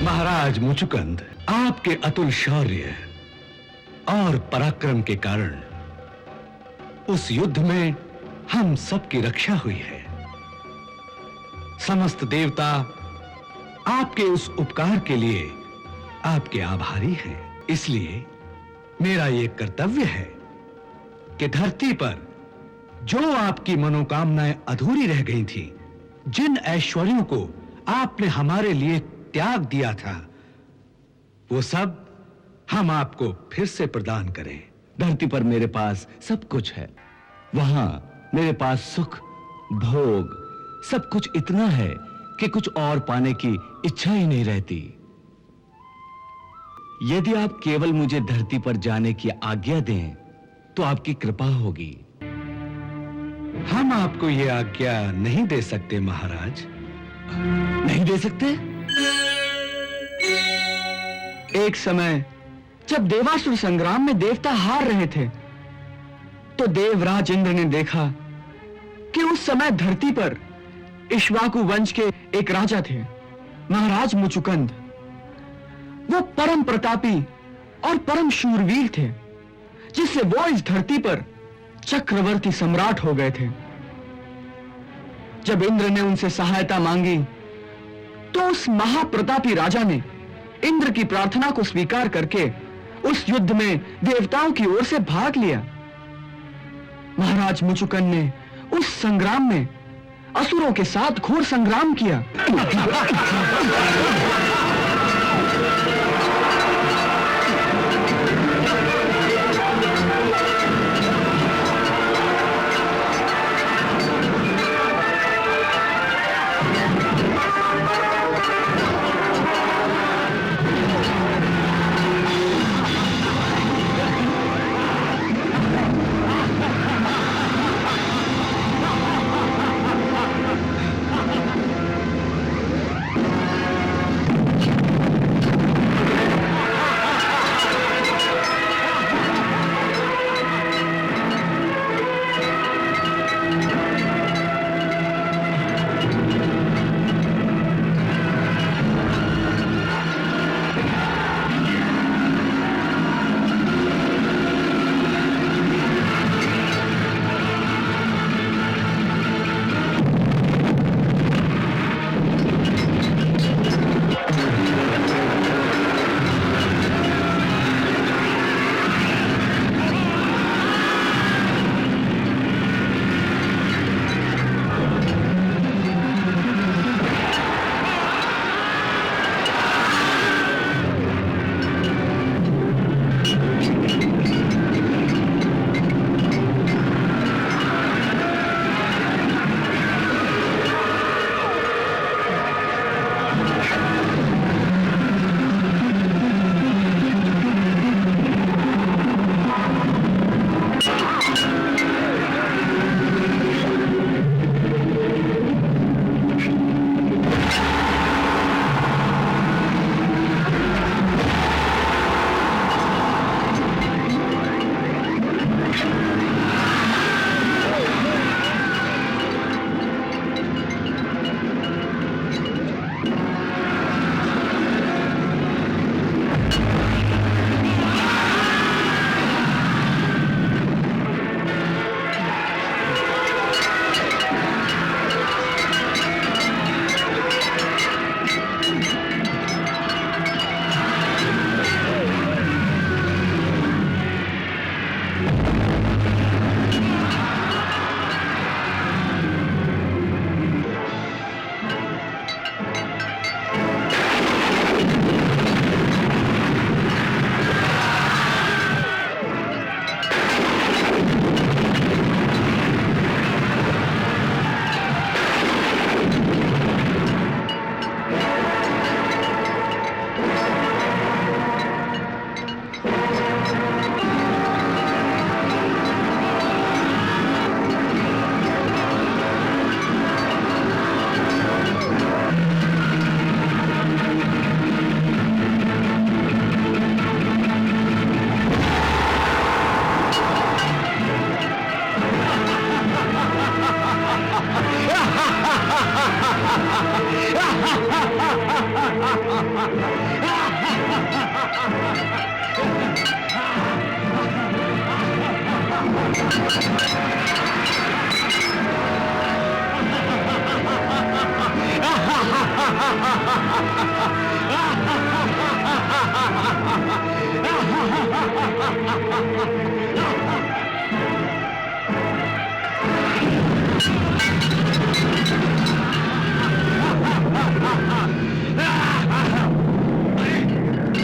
महाराज मुचुकुंद, आपके अतुल शौर्य और पराक्रम के कारण उस युद्ध में हम सबकी रक्षा हुई है। समस्त देवता आपके उस उपकार के लिए आपके आभारी हैं। इसलिए मेरा यह कर्तव्य है कि धरती पर जो आपकी मनोकामनाएं अधूरी रह गई थी, जिन ऐश्वर्यों को आपने हमारे लिए त्याग दिया था, वो सब हम आपको फिर से प्रदान करें। धरती पर मेरे पास सब कुछ है, वहां मेरे पास सुख, भोग, सब कुछ इतना है कि कुछ और पाने की इच्छा ही नहीं रहती। यदि आप केवल मुझे धरती पर जाने की आज्ञा दें तो आपकी कृपा होगी। हम आपको यह आज्ञा नहीं दे सकते महाराज। नहीं दे सकते? एक समय जब देवासुर संग्राम में देवता हार रहे थे, तो देवराज इंद्र ने देखा कि उस समय धरती पर इक्ष्वाकु वंश के एक राजा थे, महाराज मुचुकुंद। वो परम प्रतापी और परम शूरवीर थे, जिससे वो इस धरती पर चक्रवर्ती सम्राट हो गए थे। जब इंद्र ने उनसे सहायता मांगी, तो उस महाप्रतापी राजा ने इंद्र की प्रार्थना को स्वीकार करके उस युद्ध में देवताओं की ओर से भाग लिया। महाराज मुचुकुंद ने उस संग्राम में असुरों के साथ घोर संग्राम किया।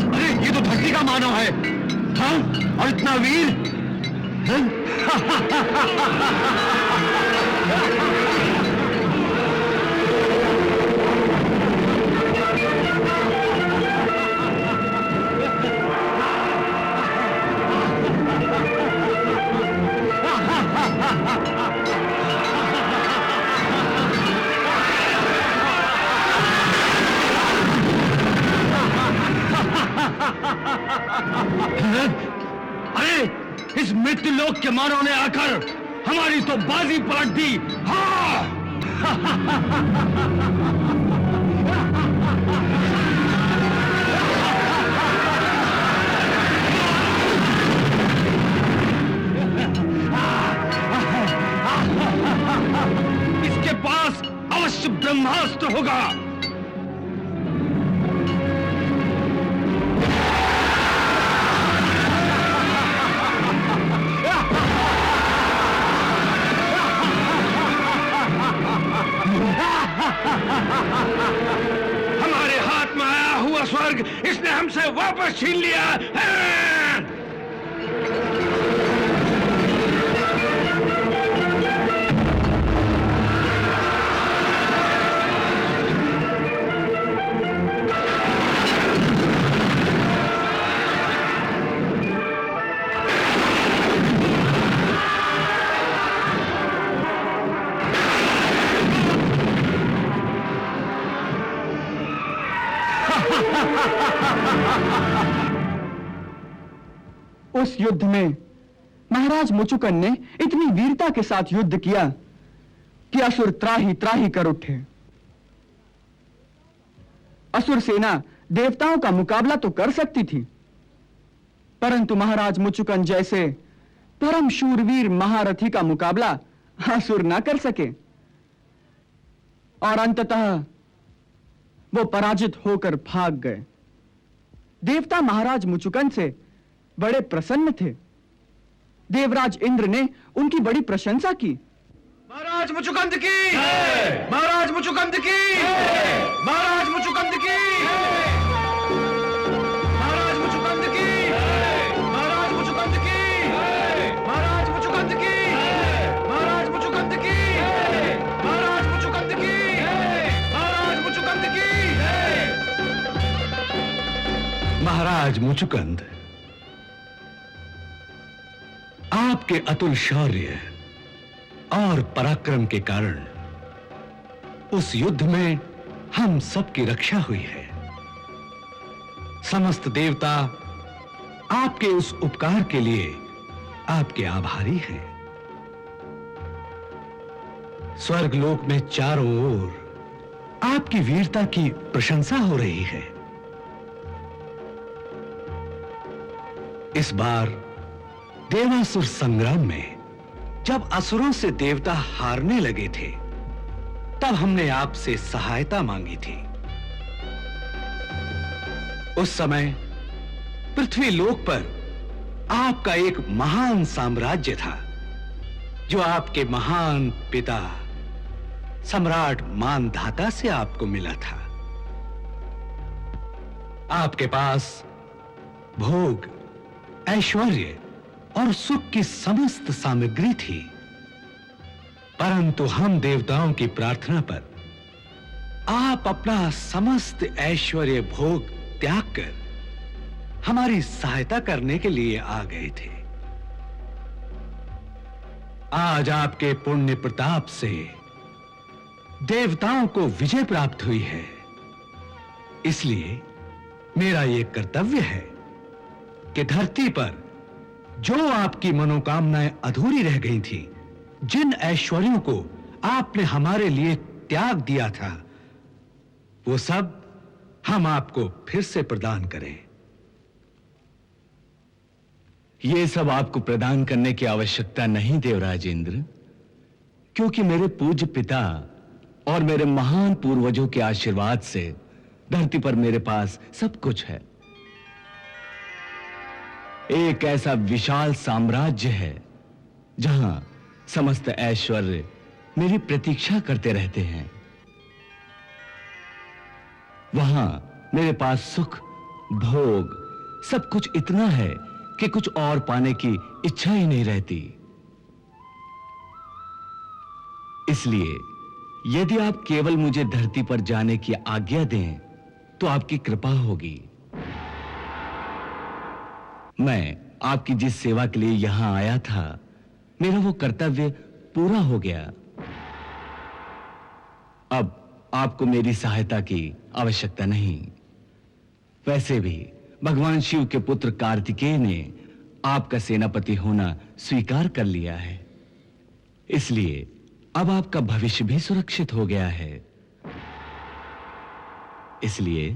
अरे ये तो धरती का मानव है। हाँ? और इतना वीर। हाँ? अरे इस मृत्यु लोक के मानव ने आकर हमारी तो बाजी पलट दी। हाँ! इसके पास अवश्य ब्रह्मास्त्र होगा। हमारे हाथ में आया हुआ स्वर्ग इसने हमसे वापस छीन लिया है। उस युद्ध में महाराज मुचुकन ने इतनी वीरता के साथ युद्ध किया कि असुर त्राही त्राही कर उठे। असुर सेना देवताओं का मुकाबला तो कर सकती थी, परंतु महाराज मुचुकन जैसे परम शूरवीर महारथी का मुकाबला असुर ना कर सके और अंततः वो पराजित होकर भाग गए। देवता महाराज मुचुकन से बड़े प्रसन्न थे। देवराज इंद्र ने उनकी बड़ी प्रशंसा की। महाराज मुचुकंद की, महाराज मुचुकंद की, महाराज मुचुकंद की, महाराज मुचुकंद की, महाराज मुचुकंद की, महाराज मुचुकंद की, महाराज मुचुकंद की, महाराज मुचुकंद की, महाराज मुचुकंद की। महाराज मुचुकंद, आपके अतुल शौर्य और पराक्रम के कारण उस युद्ध में हम सबकी रक्षा हुई है। समस्त देवता आपके उस उपकार के लिए आपके आभारी हैं। स्वर्गलोक में चारों ओर आपकी वीरता की प्रशंसा हो रही है। इस बार देवासुर संग्राम में जब असुरों से देवता हारने लगे थे, तब हमने आपसे सहायता मांगी थी। उस समय पृथ्वी लोक पर आपका एक महान साम्राज्य था, जो आपके महान पिता सम्राट मानधाता से आपको मिला था। आपके पास भोग, ऐश्वर्य और सुख की समस्त सामग्री थी, परंतु हम देवताओं की प्रार्थना पर आप अपना समस्त ऐश्वर्य भोग त्याग कर हमारी सहायता करने के लिए आ गए थे। आज आपके पुण्य प्रताप से देवताओं को विजय प्राप्त हुई है, इसलिए मेरा यह कर्तव्य है कि धरती पर जो आपकी मनोकामनाएं अधूरी रह गई थी, जिन ऐश्वर्यों को आपने हमारे लिए त्याग दिया था, वो सब हम आपको फिर से प्रदान करें। यह सब आपको प्रदान करने की आवश्यकता नहीं देवराज इंद्र, क्योंकि मेरे पूज्य पिता और मेरे महान पूर्वजों के आशीर्वाद से धरती पर मेरे पास सब कुछ है। एक ऐसा विशाल साम्राज्य है जहां समस्त ऐश्वर्य मेरी प्रतीक्षा करते रहते हैं। वहां मेरे पास सुख, भोग, सब कुछ इतना है कि कुछ और पाने की इच्छा ही नहीं रहती। इसलिए यदि आप केवल मुझे धरती पर जाने की आज्ञा दें तो आपकी कृपा होगी। मैं आपकी जिस सेवा के लिए यहां आया था, मेरा वो कर्तव्य पूरा हो गया। अब आपको मेरी सहायता की आवश्यकता नहीं। वैसे भी भगवान शिव के पुत्र कार्तिकेय ने आपका सेनापति होना स्वीकार कर लिया है, इसलिए अब आपका भविष्य भी सुरक्षित हो गया है। इसलिए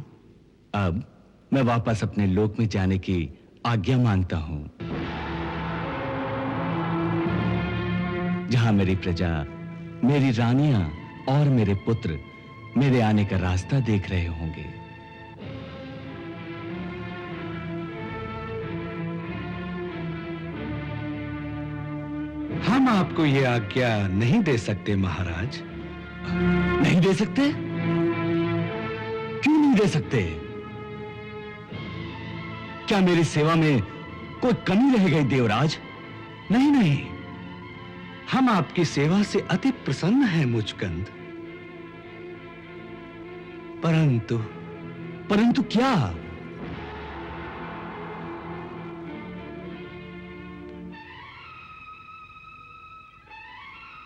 अब मैं वापस अपने लोक में जाने की आज्ञा मांगता हूं, जहां मेरी प्रजा, मेरी रानियां और मेरे पुत्र मेरे आने का रास्ता देख रहे होंगे। हम आपको यह आज्ञा नहीं दे सकते महाराज। नहीं दे सकते? क्यों नहीं दे सकते? क्या मेरी सेवा में कोई कमी रह गई देवराज? नहीं नहीं, हम आपकी सेवा से अति प्रसन्न हैं मुचकंद। परंतु क्या?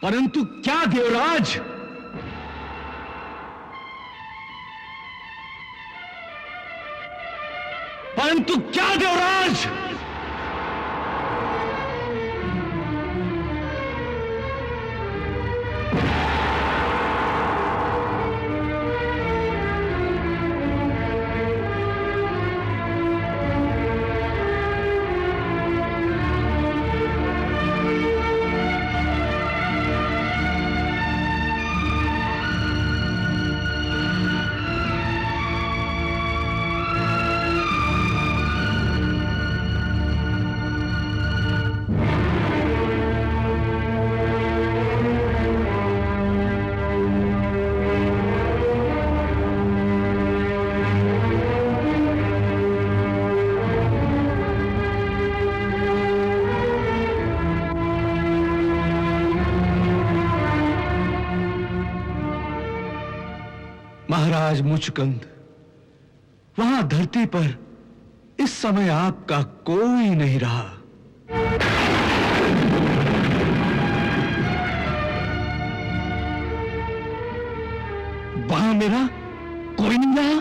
परंतु क्या देवराज? परंतु क्या देवराज? महाराज मुचकंद, वहां धरती पर इस समय आपका कोई नहीं रहा। वहां मेरा कोई नहीं रहा?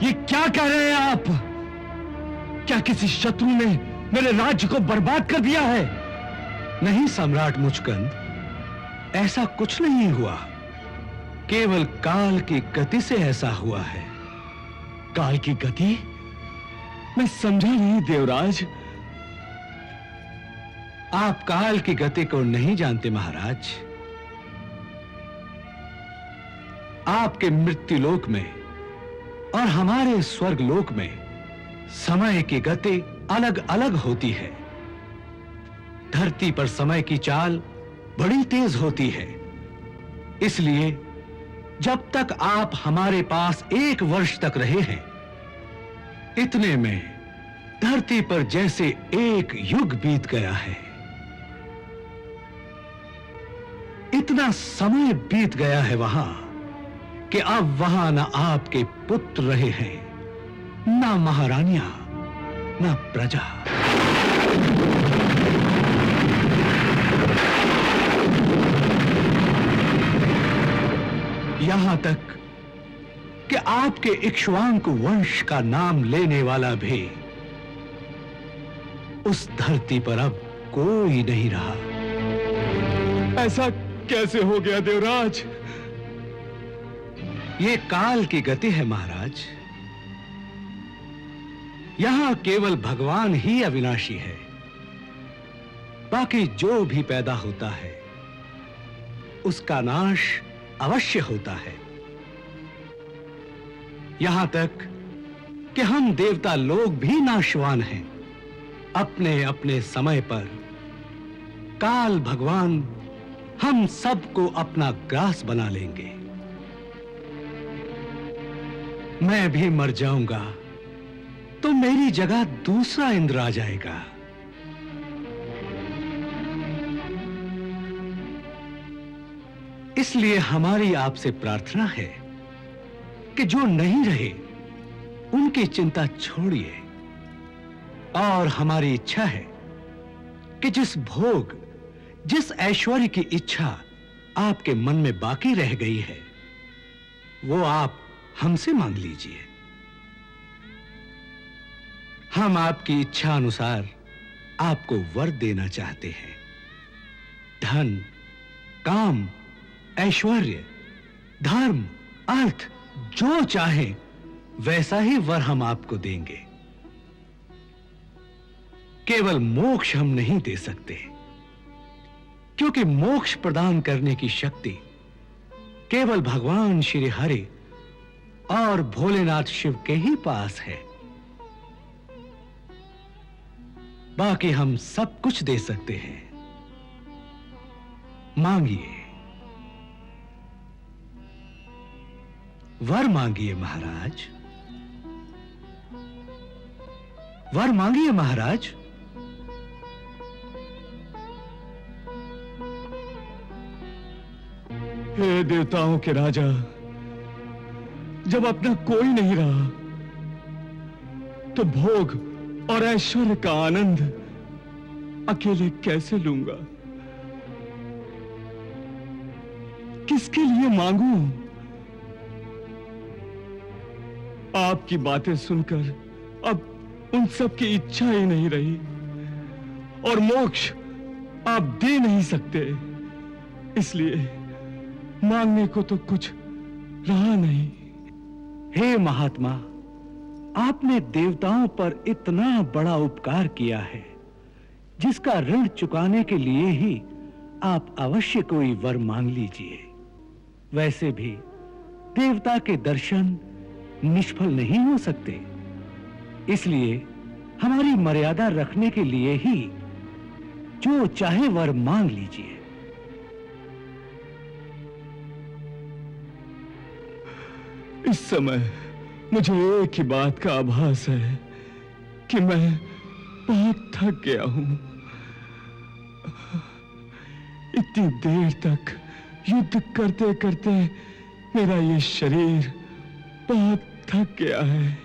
ये क्या कह रहे हैं आप? क्या किसी शत्रु ने मेरे राज्य को बर्बाद कर दिया है? नहीं सम्राट मुचकंद, ऐसा कुछ नहीं हुआ। केवल काल की गति से ऐसा हुआ है। काल की गति? मैं समझा नहीं देवराज। आप काल की गति को नहीं जानते महाराज। आपके मृत्युलोक में और हमारे स्वर्गलोक में समय की गति अलग अलग होती है। धरती पर समय की चाल बड़ी तेज होती है, इसलिए जब तक आप हमारे पास 1 वर्ष तक रहे हैं, इतने में धरती पर जैसे 1 युग बीत गया है। इतना समय बीत गया है वहां कि अब वहां न आपके पुत्र रहे हैं, न महारानियां, न प्रजा। यहां तक कि आपके इक्ष्वाकु वंश का नाम लेने वाला भी उस धरती पर अब कोई नहीं रहा। ऐसा कैसे हो गया देवराज? ये काल की गति है महाराज। यहां केवल भगवान ही अविनाशी है। बाकी जो भी पैदा होता है उसका नाश अवश्य होता है। यहां तक कि हम देवता लोग भी नाशवान हैं। अपने अपने समय पर काल भगवान हम सबको अपना ग्रास बना लेंगे। मैं भी मर जाऊंगा तो मेरी जगह दूसरा इंद्र आ जाएगा। इसलिए हमारी आपसे प्रार्थना है कि जो नहीं रहे उनकी चिंता छोड़िए। और हमारी इच्छा है कि जिस भोग, जिस ऐश्वर्य की इच्छा आपके मन में बाकी रह गई है वो आप हमसे मांग लीजिए। हम आपकी इच्छा अनुसार आपको वर देना चाहते हैं। धन, काम, ऐश्वर्य, धर्म, अर्थ, जो चाहे वैसा ही वर हम आपको देंगे। केवल मोक्ष हम नहीं दे सकते, क्योंकि मोक्ष प्रदान करने की शक्ति केवल भगवान श्री हरि और भोलेनाथ शिव के ही पास है। बाकी हम सब कुछ दे सकते हैं। मांगिए, वर मांगिए महाराज, वर मांगिए महाराज। हे देवताओं के राजा, जब अपना कोई नहीं रहा तो भोग और ऐश्वर्य का आनंद अकेले कैसे लूंगा? किसके लिए मांगू? आपकी बातें सुनकर अब उन सब की इच्छा ही नहीं रही, और मोक्ष आप दे नहीं सकते, इसलिए मांगने को तो कुछ रहा नहीं। हे महात्मा, आपने देवताओं पर इतना बड़ा उपकार किया है, जिसका ऋण चुकाने के लिए ही आप अवश्य कोई वर मांग लीजिए। वैसे भी देवता के दर्शन निष्फल नहीं हो सकते, इसलिए हमारी मर्यादा रखने के लिए ही जो चाहे वर मांग लीजिए। इस समय मुझे एक ही बात का आभास है कि मैं बहुत थक गया हूं। इतनी देर तक युद्ध करते करते मेरा ये शरीर बहुत थक गया है,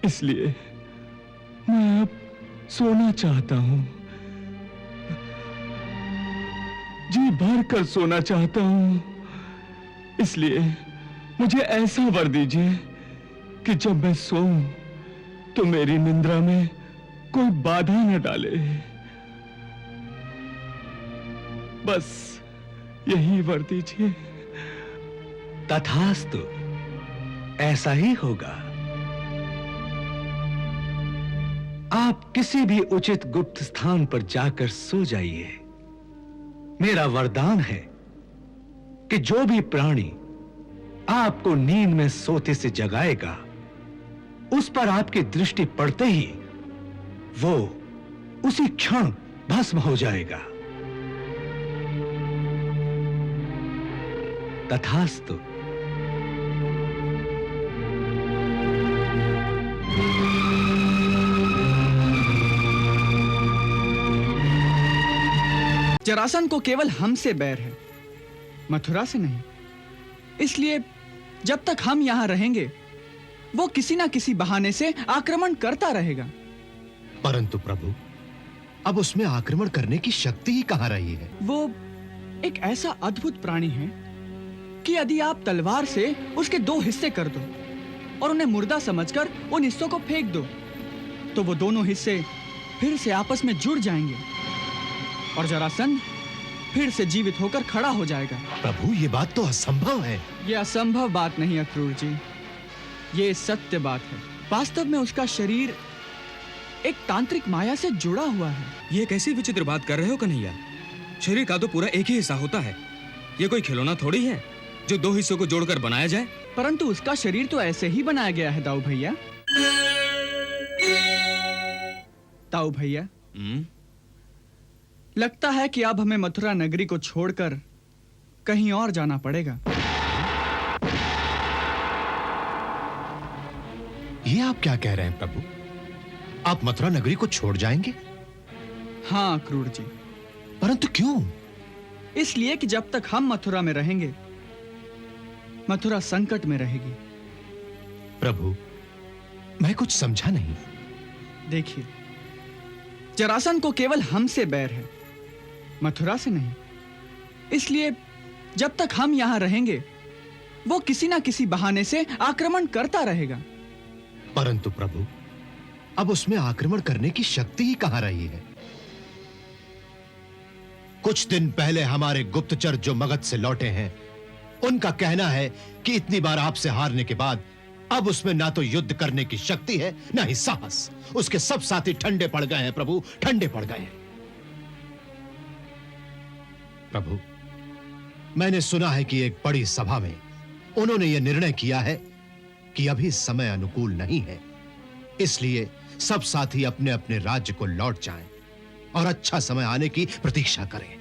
इसलिए मैं अब सोना चाहता हूं, जी भर कर सोना चाहता हूं। इसलिए मुझे ऐसा वर दीजिए कि जब मैं सोऊं तो मेरी निंद्रा में कोई बाधा न डाले। बस यही वर दीजिए। तथास्तु, ऐसा ही होगा। आप किसी भी उचित गुप्त स्थान पर जाकर सो जाइए। मेरा वरदान है कि जो भी प्राणी आपको नींद में सोते से जगाएगा, उस पर आपकी दृष्टि पड़ते ही वो उसी क्षण भस्म हो जाएगा। तथास्तु। जरासंध को केवल हमसे बैर है, मथुरा से नहीं। इसलिए जब तक हम यहां रहेंगे वो किसी ना किसी बहाने से आक्रमण करता रहेगा। परंतु प्रभु, अब उसमें आक्रमण करने की शक्ति ही कहां रही है? वो एक ऐसा अद्भुत प्राणी है कि यदि आप तलवार से उसके 2 हिस्से कर दो और उन्हें मुर्दा समझकर उन हिस्सों को फेंक दो, तो वो दोनों हिस्से फिर से आपस में जुड़ जाएंगे और जरासंध फिर से जीवित होकर खड़ा हो जाएगा। प्रभु ये बात तो असंभव है। यह असंभव बात नहीं अक्रूर जी, ये सत्य बात है। वास्तव में उसका शरीर एक तांत्रिक माया से जुड़ा हुआ है। ये कैसी विचित्र बात कर रहे हो कन्हैया? शरीर का तो पूरा एक ही हिस्सा होता है। ये कोई खिलौना थोड़ी है जो दो हिस्सों को जोड़कर बनाया जाए। परंतु उसका शरीर तो ऐसे ही बनाया गया है दाऊ भैया। ताऊ भैया, लगता है कि अब हमें मथुरा नगरी को छोड़कर कहीं और जाना पड़ेगा। ये आप क्या कह रहे हैं प्रभु? आप मथुरा नगरी को छोड़ जाएंगे? हाँ क्रूर जी। परंतु क्यों? इसलिए कि जब तक हम मथुरा में रहेंगे, मथुरा संकट में रहेगी। प्रभु, मैं कुछ समझा नहीं। देखिए, जरासंध को केवल हमसे बैर है, मथुरा से नहीं। इसलिए जब तक हम यहां रहेंगे, वो किसी ना किसी बहाने से आक्रमण करता रहेगा। परंतु प्रभु, अब उसमें आक्रमण करने की शक्ति ही कहां रही है? कुछ दिन पहले हमारे गुप्तचर जो मगध से लौटे हैं, उनका कहना है कि इतनी बार आपसे हारने के बाद अब उसमें ना तो युद्ध करने की शक्ति है, ना ही साहस। उसके सब साथी ठंडे पड़ गए हैं प्रभु, ठंडे पड़ गए हैं। प्रभु, मैंने सुना है कि एक बड़ी सभा में उन्होंने यह निर्णय किया है कि अभी समय अनुकूल नहीं है, इसलिए सब साथी अपने अपने राज्य को लौट जाएं और अच्छा समय आने की प्रतीक्षा करें।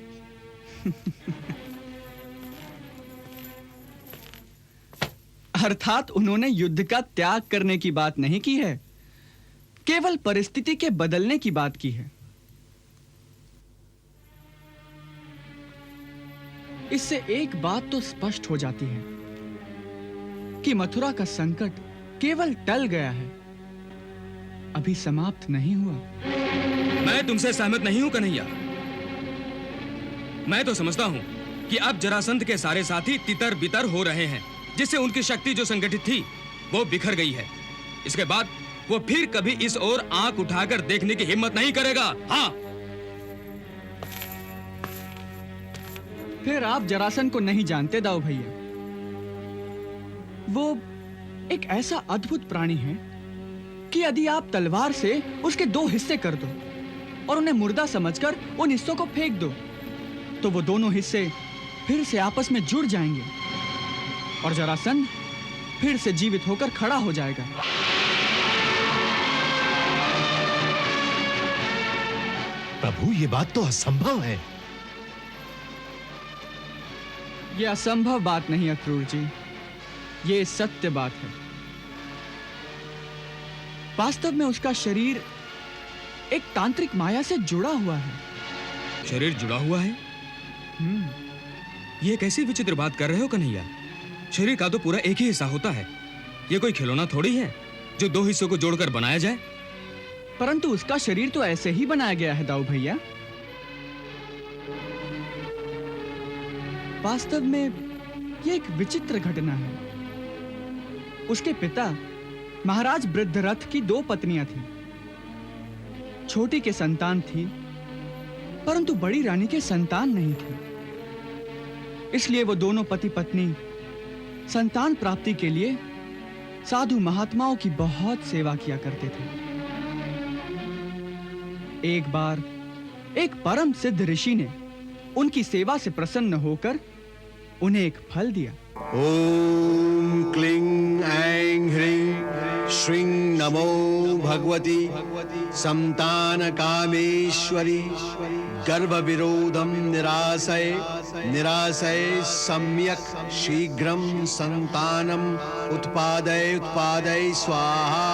अर्थात उन्होंने युद्ध का त्याग करने की बात नहीं की है, केवल परिस्थिति के बदलने की बात की है। इससे एक बात तो स्पष्ट हो जाती है कि मथुरा का संकट केवल टल गया है, अभी समाप्त नहीं हुआ। मैं तुमसे सहमत नहीं हूं कन्हैया। मैं तो समझता हूं कि अब जरासंध के सारे साथी तितर बितर हो रहे हैं, जिससे उनकी शक्ति जो संगठित थी वो बिखर गई है। इसके बाद वो फिर कभी इस ओर आंख उठाकर देखने की हिम्मत नहीं करेगा। हाँ, फिर आप जरासंध को नहीं जानते दाऊ भैया। वो एक ऐसा अद्भुत प्राणी है कि यदि आप तलवार से उसके दो हिस्से कर दो और उन्हें मुर्दा समझकर उन हिस्सों को फेंक दो, तो वो दोनों हिस्से फिर से आपस में जुड़ जाएंगे और जरासंध फिर से जीवित होकर खड़ा हो जाएगा। प्रभु, ये बात तो असंभव है। यह असंभव बात नहीं अक्रूर जी, ये सत्य बात है। वास्तव में उसका शरीर एक तांत्रिक माया से जुड़ा हुआ है। शरीर जुड़ा हुआ है? ये कैसी विचित्र बात कर रहे हो कन्हैया? शरीर का तो पूरा एक ही हिस्सा होता है। ये कोई खिलौना थोड़ी है जो दो हिस्सों को जोड़कर बनाया जाए। परंतु उसका शरीर तो ऐसे ही बनाया गया है दाऊ भैया। वास्तव में यह एक विचित्र घटना है। उसके पिता महाराज वृद्धरथ की दो पत्नियां थीं। छोटी के संतान थी, परंतु बड़ी रानी के संतान नहीं थी। इसलिए वो दोनों पति पत्नी संतान प्राप्ति के लिए साधु महात्माओं की बहुत सेवा किया करते थे। एक बार एक परम सिद्ध ऋषि ने उनकी सेवा से प्रसन्न होकर उन्हें एक फल दिया। ओम क्लीं ऐं ह्रीं श्रीं नमो भगवती संतान कामेश्वरी गर्भ विरोधम निराशय निराशय सम्यक शीघ्रं संतानम उत्पादय उत्पादय स्वाहा।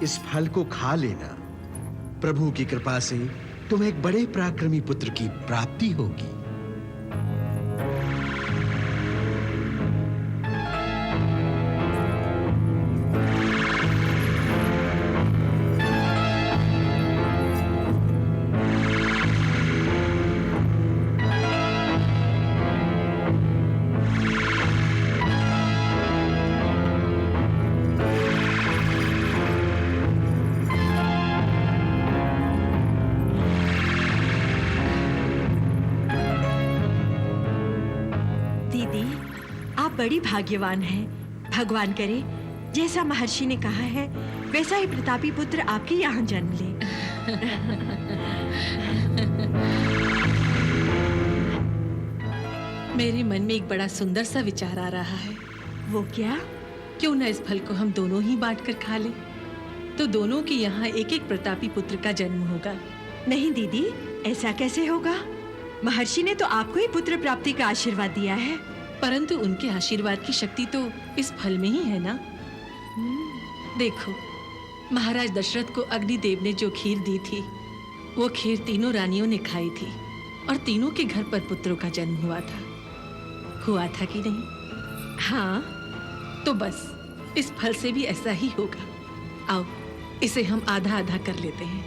इस फल को खा लेना। प्रभु की कृपा से तुम्हें एक बड़े पराक्रमी पुत्र की प्राप्ति होगी। बड़ी भाग्यवान है। भगवान करे जैसा महर्षि ने कहा है वैसा ही प्रतापी पुत्र आपके यहाँ जन्म ले। मेरे मन में एक बड़ा सुंदर सा विचार आ रहा है। वो क्या? क्यों न इस फल को हम दोनों ही बांट कर खा ले, तो दोनों के यहाँ एक एक प्रतापी पुत्र का जन्म होगा। नहीं दीदी, ऐसा कैसे होगा? महर्षि ने तो आपको ही पुत्र प्राप्ति का आशीर्वाद दिया है। परंतु उनके आशीर्वाद की शक्ति तो इस फल में ही है ना। देखो, महाराज दशरथ को अग्निदेव ने जो खीर दी थी, वो खीर तीनों रानियों ने खाई थी और तीनों के घर पर पुत्रों का जन्म हुआ था कि नहीं? हाँ। तो बस इस फल से भी ऐसा ही होगा। आओ, इसे हम आधा आधा कर लेते हैं।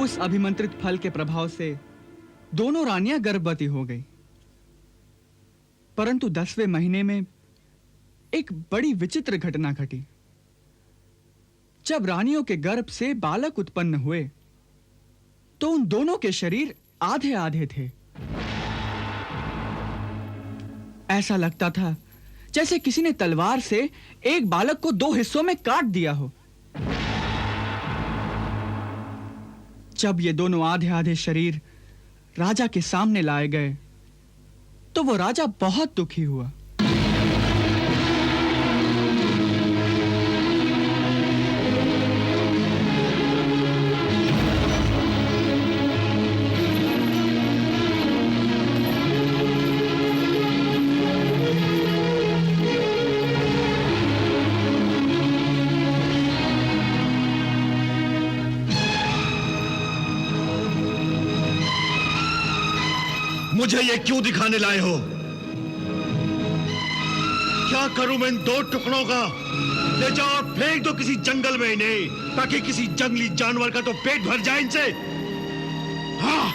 उस अभिमंत्रित फल के प्रभाव से दोनों रानियां गर्भवती हो गई। परंतु 10वें महीने में एक बड़ी विचित्र घटना घटी। जब रानियों के गर्भ से बालक उत्पन्न हुए तो उन दोनों के शरीर आधे आधे थे। ऐसा लगता था जैसे किसी ने तलवार से एक बालक को 2 हिस्सों में काट दिया हो। जब ये दोनों आधे आधे शरीर राजा के सामने लाए गए तो वो राजा बहुत दुखी हुआ। मुझे ये क्यों दिखाने लाए हो? क्या करूं मैं इन 2 टुकड़ों का? ले जाओ और फेंक दो किसी जंगल में इन्हें, ताकि किसी जंगली जानवर का तो पेट भर जाए इनसे। हाँ।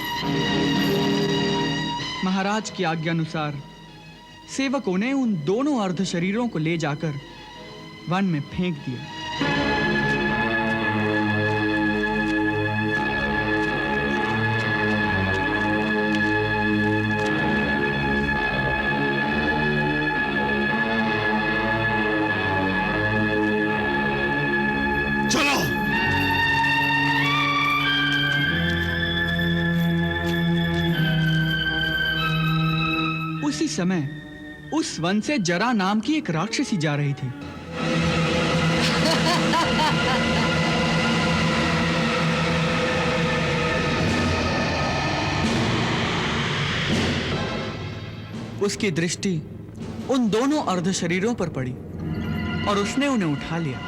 महाराज की आज्ञा अनुसार सेवकों ने उन दोनों अर्ध शरीरों को ले जाकर वन में फेंक दिया। उसी समय उस वन से जरा नाम की एक राक्षसी जा रही थी। उसकी दृष्टि उन दोनों अर्ध शरीरों पर पड़ी और उसने उन्हें उठा लिया।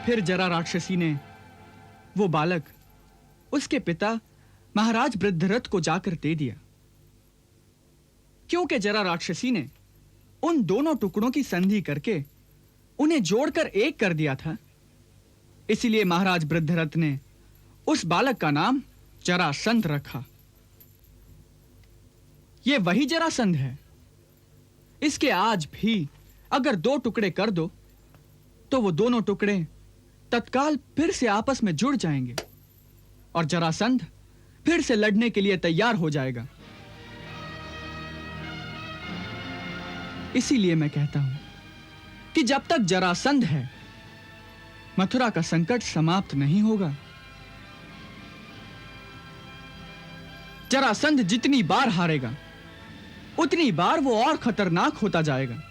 फिर जरा राक्षसी ने वो बालक उसके पिता महाराज वृद्धरथ को जाकर दे दिया, क्योंकि जरा राक्षसी ने उन दोनों टुकड़ों की संधि करके उन्हें जोड़कर एक कर दिया था। इसलिए महाराज वृद्धरथ ने उस बालक का नाम जरासंध रखा। यह वही जरासंध है। इसके आज भी अगर दो टुकड़े कर दो तो वो दोनों टुकड़े तत्काल फिर से आपस में जुड़ जाएंगे और जरासंध फिर से लड़ने के लिए तैयार हो जाएगा। इसीलिए मैं कहता हूं कि जब तक जरासंध है, मथुरा का संकट समाप्त नहीं होगा। जरासंध जितनी बार हारेगा, उतनी बार वो और खतरनाक होता जाएगा।